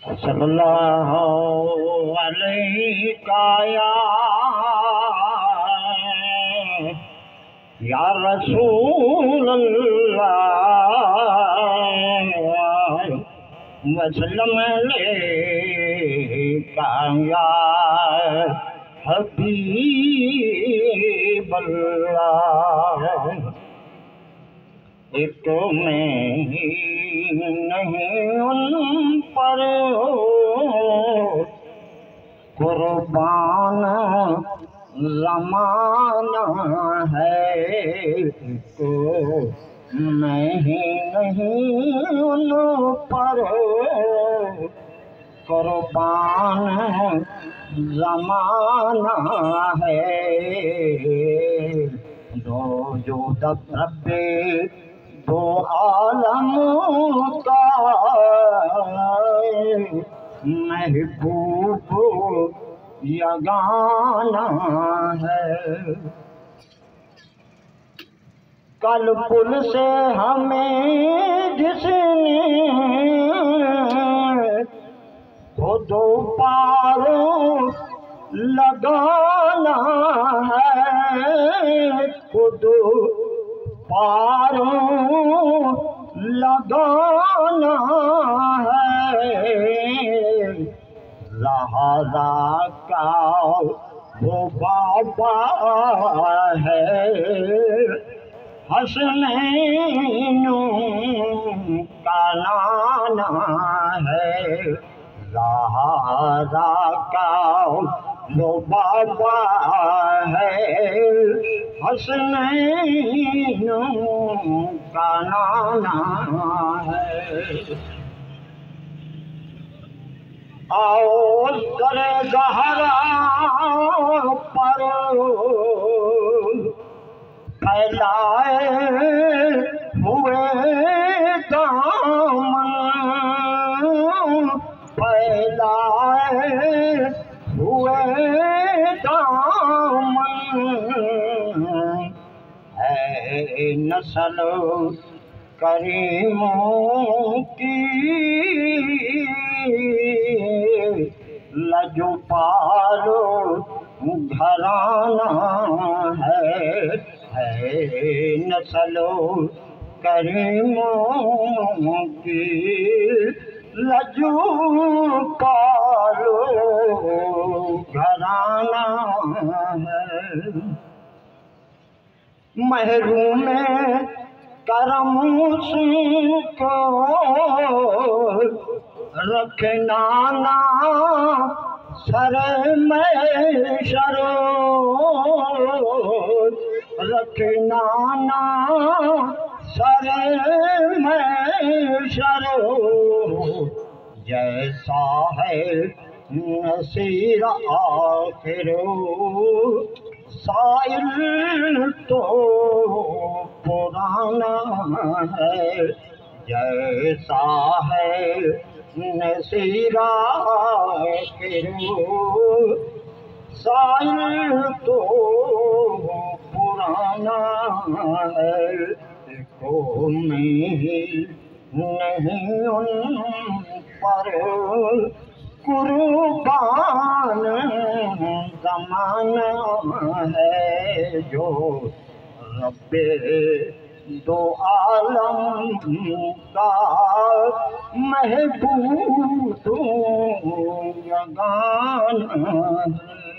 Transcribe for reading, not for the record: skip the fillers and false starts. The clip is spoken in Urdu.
صلی اللہ علیہ یا رسول اللہ وسلم علیکا یا حبیب اللہ۔ ایک میں ہی نہیں ان پر قربان زمانہ ہے، ایک میں ہی نہیں ان پر قربان زمانہ ہے۔ دو وجود رب دو عالم کا محبوب یگانہ ہے۔ کل پل سے ہمیں جس نے خود پار لگانا ہے، خود پار لگانا ہے۔ زہرا کا وہ بابا ہے، حسنین کا نانا ہے۔ زہرا کا وہ بابا ہے، حسنین کا نانا ہے۔ آؤ در زہرا پر پھیلائے ہوئے دامن، پھیلائے ہوئے دامن ہے نسل کریموں کی، لجو پالو گھرانہ ہے نسل کریموں کی، لجو پالو گھرانہ ہے۔ محروم کرم کو رکھنا نا سر محشر، رکھنا نا سر محشر۔ جیسا ہے نصیر آخر سائل تو پرانا ہے، جیسا ہے نصیر آخر سائل تو پرانا ہے۔ کوئی نہیں ان پر قربان زمانہ ہے، جو رب دو عالم کا محبوب یگانہ ہے۔